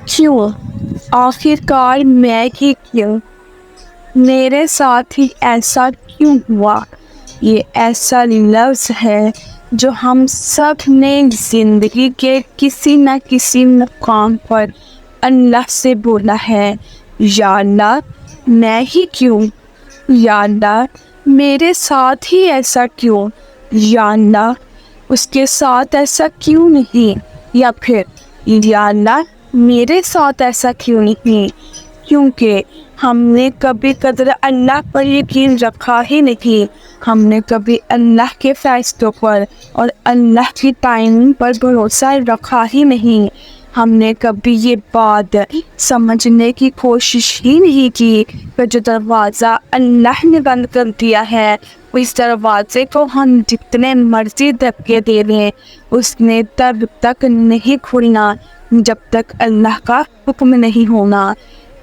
کیوں؟ آخرکار میں ہی کیوں؟ میرے ساتھ ہی ایسا کیوں ہوا؟ یہ ایسا لفظ ہے جو ہم سب نے زندگی کے کسی نہ کسی مقام پر اللہ سے بولا ہے، یا اللہ میں ہی کیوں؟ یا اللہ میرے ساتھ ہی ایسا کیوں؟ یا اللہ اس کے ساتھ ایسا کیوں نہیں؟ یا پھر یا اللہ میرے ساتھ ایسا کیوں نہیں؟ کیونکہ ہم نے کبھی قدر اللہ پر یقین رکھا ہی نہیں، ہم نے کبھی اللہ کے فیصلوں پر اور اللہ کی ٹائمنگ پر بھروسہ رکھا ہی نہیں، ہم نے کبھی یہ بات سمجھنے کی کوشش ہی نہیں کی کہ جو دروازہ اللہ نے بند کر دیا ہے اس دروازے کو ہم جتنے مرضی دھکے دے لیں اس نے تب تک نہیں کھلنا جب تک اللہ کا حکم نہیں ہونا۔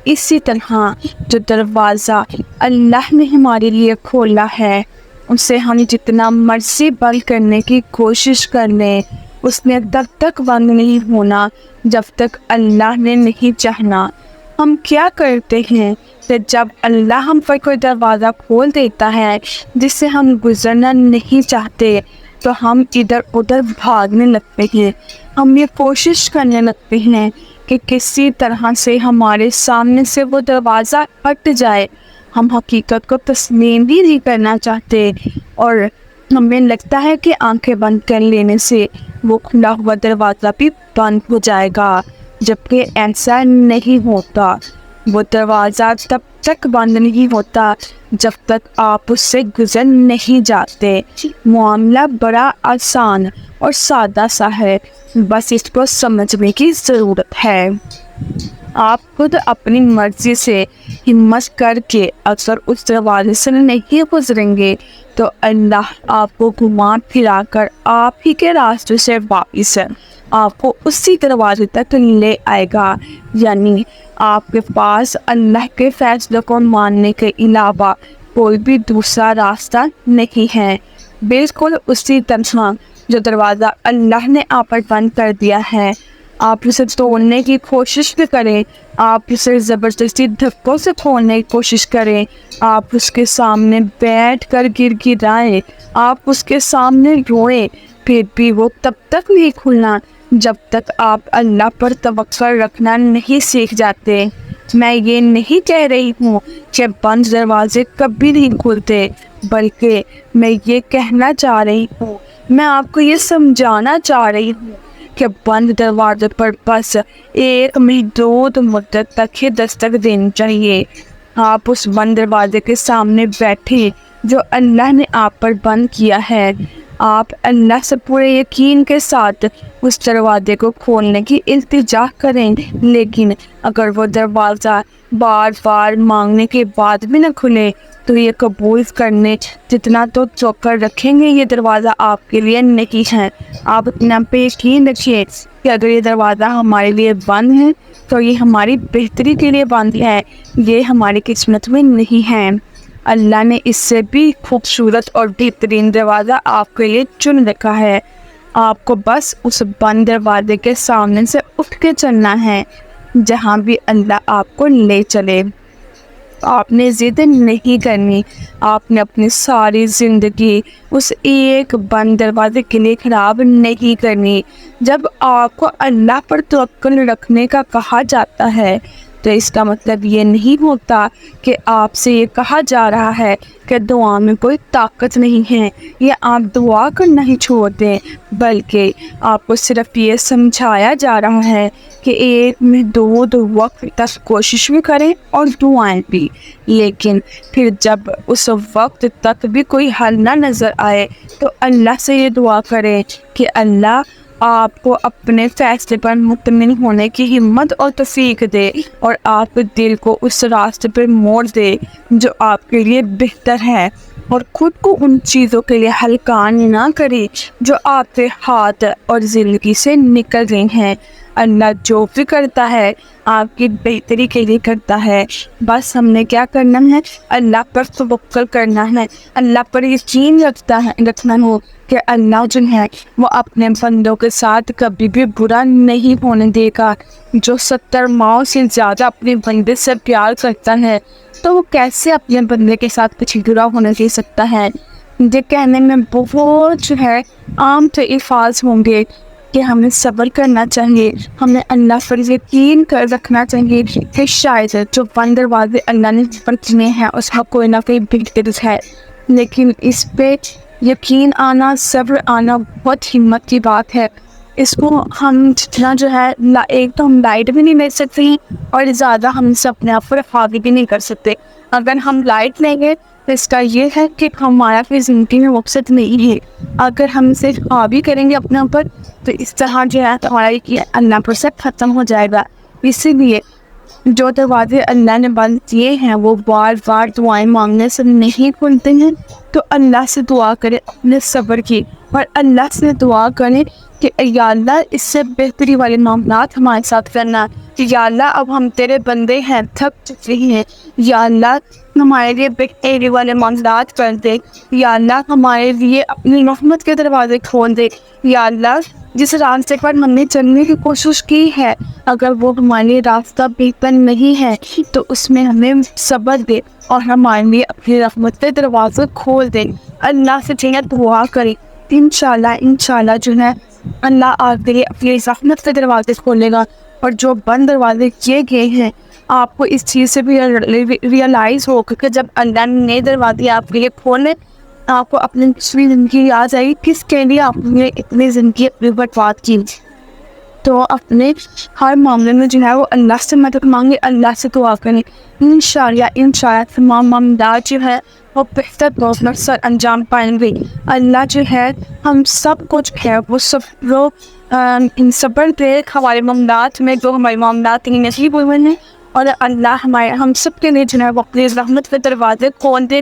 اسی طرح جو دروازہ اللہ نے ہمارے لیے کھولا ہے اسے ہم جتنا مرضی بند کرنے کی کوشش کر لیں اس نے تب تک بند نہیں ہونا جب تک اللہ نے نہیں چاہنا۔ ہم کیا کرتے ہیں کہ جب اللہ ہم پر کوئی دروازہ کھول دیتا ہے جس سے ہم گزرنا نہیں چاہتے تو ہم ادھر ادھر بھاگنے لگتے ہیں، ہم یہ کوشش کرنے لگتے ہیں کہ کسی طرح سے ہمارے سامنے سے وہ دروازہ ہٹ جائے۔ ہم حقیقت کو تسلیم بھی نہیں کرنا چاہتے اور ہمیں لگتا ہے کہ آنکھیں بند کر لینے سے وہ کھلا ہوا دروازہ بھی بند ہو جائے گا، جبکہ ایسا نہیں ہوتا۔ وہ دروازہ تب تک بند نہیں ہوتا جب تک آپ اس سے گزر نہیں جاتے۔ معاملہ بڑا آسان اور سادہ سا ہے، بس اس کو سمجھنے کی ضرورت ہے۔ آپ خود اپنی مرضی سے ہمت کر کے اگر اس دروازے سے نہیں گزریں گے تو اللہ آپ کو گھما پھرا کر آپ ہی کے راستے سے واپس آپ کو اسی دروازے تک لے آئے گا، یعنی آپ کے پاس اللہ کے فیصلے کو ماننے کے علاوہ کوئی بھی دوسرا راستہ نہیں ہے۔ بالکل اسی طرح جو دروازہ اللہ نے آپ پر بند کر دیا ہے آپ اسے توڑنے کی کوشش بھی کریں، آپ اسے زبردستی دھکوں سے کھولنے کی کوشش کریں، آپ اس کے سامنے بیٹھ کر گر گرائیں، آپ اس کے سامنے روئیں، پھر بھی وہ تب تک نہیں کھلنا جب تک آپ اللہ پر توکل رکھنا نہیں سیکھ جاتے۔ میں یہ نہیں کہہ رہی ہوں کہ بند دروازے کبھی نہیں کھلتے، بلکہ میں یہ کہنا چاہ رہی ہوں، میں آپ کو یہ سمجھانا چاہ رہی ہوں کہ بند دروازے پر بس ایک محدود مدت تک ہی دستک دینی چاہیے۔ آپ اس بند دروازے کے سامنے بیٹھے جو اللہ نے آپ پر بند کیا ہے، آپ اللہ سے پورے یقین کے ساتھ اس دروازے کو کھولنے کی التجا کریں، لیکن اگر وہ دروازہ بار بار مانگنے کے بعد بھی نہ کھلے تو یہ قبول کرنے جتنا تو توکل رکھیں گے یہ دروازہ آپ کے لیے نہیں ہے۔ آپ اپنا پہ یقین رکھیے کہ اگر یہ دروازہ ہمارے لیے بند ہے تو یہ ہماری بہتری کے لیے بند ہے، یہ ہماری قسمت میں نہیں ہے۔ اللہ نے اس سے بھی خوبصورت اور بہترین دروازہ آپ کے لیے چن رکھا ہے، آپ کو بس اس بند دروازے کے سامنے سے اٹھ کے چلنا ہے جہاں بھی اللہ آپ کو لے چلے۔ آپ نے ضد نہیں کرنی، آپ نے اپنی ساری زندگی اس ایک بند دروازے کے لیے خراب نہیں کرنی۔ جب آپ کو اللہ پر توکل رکھنے کا کہا جاتا ہے تو اس کا مطلب یہ نہیں ہوتا کہ آپ سے یہ کہا جا رہا ہے کہ دعا میں کوئی طاقت نہیں ہے یا آپ دعا کرنا ہی چھوڑ دیں، بلکہ آپ کو صرف یہ سمجھایا جا رہا ہے کہ ایک محدود وقت تک کوشش بھی کریں اور دعائیں بھی، لیکن پھر جب اس وقت تک بھی کوئی حل نہ نظر آئے تو اللہ سے یہ دعا کریں کہ اللہ آپ کو اپنے فیصلے پر مطمئن ہونے کی ہمت اور توفیق دے اور آپ کے دل کو اس راستے پر موڑ دے جو آپ کے لیے بہتر ہے، اور خود کو ان چیزوں کے لیے ہلکا نہ کرے جو آپ کے ہاتھ اور زندگی سے نکل گئی ہیں۔ اللہ جو بھی کرتا ہے آپ کی بہتری کے لیے کرتا ہے. بس ہم نے کیا کرنا ہے؟ اللہ پر توکل کرنا ہے, اللہ پر یقین رکھنا ہو کہ اللہ جو ہے وہ اپنے بندوں کے ساتھ کبھی بھی برا نہیں ہونے دے گا. جو 70 ماؤں سے زیادہ اپنے بندے سے پیار کرتا ہے تو وہ کیسے اپنے بندے کے ساتھ کچھ برا ہونے دے سکتا ہے؟ یہ کہنے میں بہت جو ہے عام تو الفاظ ہوں گے کہ ہمیں صبر کرنا چاہیے, ہمیں اللہ پر یقین رکھنا چاہیے کہ شاید جو بند دروازے اللہ نے پرکھنے ہیں اس میں کوئی نہ کوئی بہتر ہے. لیکن اس پہ یقین آنا, صبر آنا بہت ہمت کی بات ہے. اس کو ہم جتنا جو ہے ایک تو ہم لائٹ بھی نہیں لے سکتے ہیں اور زیادہ ہم سے اپنے آپ پر حاوی بھی نہیں کر سکتے. اگر ہم لائٹ لیں گے تو اس کا یہ ہے کہ ہمارا کوئی زندگی میں مقصد نہیں ہے. اگر ہم صرف حاوی کریں گے اپنے اوپر تو اس طرح جو ہے ہمارا یہ اللہ پر سے ختم ہو جائے گا. اسی لیے جو دروازے اللہ نے بند کیے ہیں وہ بار بار دعائیں مانگنے سے نہیں کھلتے ہیں. تو اللہ سے دعا کرے اپنے صبر کی, اور اللہ سے دعا کرے کہ یا اللہ اس سے بہتری والے معاملات ہمارے ساتھ کرنا, کہ یا اللہ اب ہم تیرے بندے ہیں, تھک چکے ہیں, یا اللہ ہمارے لیے بہتری والے معاملات کر دے, یا اللہ ہمارے لیے اپنی رحمت کے دروازے کھول دے. یا اللہ جس راستے پر ہم نے چلنے کی کوشش کی ہے اگر وہ ہمارے راستہ بہتر نہیں ہے تو اس میں ہمیں صبر دے اور ہمارے لیے اپنی رحمت کے دروازے کھول دے. اللہ سے چاہیے دعا کرے, انشاءاللہ جو ہے اللہ آپ کے لیے اپنی رحمت کے دروازے کھولے گا. اور جو بند دروازے کیے گئے ہیں آپ کو اس چیز سے بھی ریئلائز ہو کہ جب اللہ نے نئے دروازے آپ کے لیے کھولے آپ کو اپنی پچھلی زندگی یاد آئی کس کے لیے آپ نے اتنی زندگی اپنی برباد کی. تو اپنے ہر معاملے میں جو ہے وہ اللہ سے مدد مانگے, اللہ سے دعا کریں. انشاءاللہ تمام معاملات جو ہے وہ بہتر روزنر سر انجام پائیں گے. اللہ جو ہے ہم سب کچھ ہے وہ سب لوگ صبر دے ہمارے معاملات میں جو ہمارے معاملات نصیب ہوئے ہیں, اور اللہ ہم سب کے لیے جو ہے وہ اپنی رحمت کے دروازے کھول دے.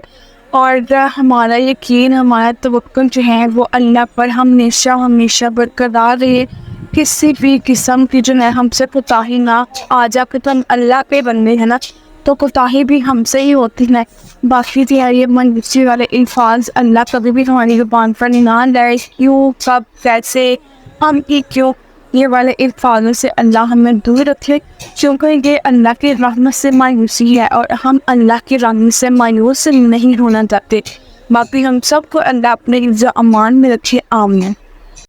اور ہمارا یقین, ہمارا توکل جو ہے وہ اللہ پر ہمیشہ برقرار رہے. کسی بھی قسم کی جو ہے ہم سے کوتاہی نہ آ جا, کہ ہم اللہ کے بندے ہیں نا تو کوتاہی بھی ہم سے ہی ہوتی ہے. باقی یہ منسی والے الفاظ اللہ کبھی بھی ہماری زبان پر نہ لائے, کیوں, کب, کیسے, ہم کی کیوں, یہ والے الفاظوں سے اللہ ہمیں دور رکھے, کیونکہ یہ اللہ کی رحمت سے مایوسی ہے اور ہم اللہ کی رحمت سے مایوس نہیں ہونا چاہتے. باقی ہم سب کو اللہ اپنے حفظ و امان میں رکھے. آمین.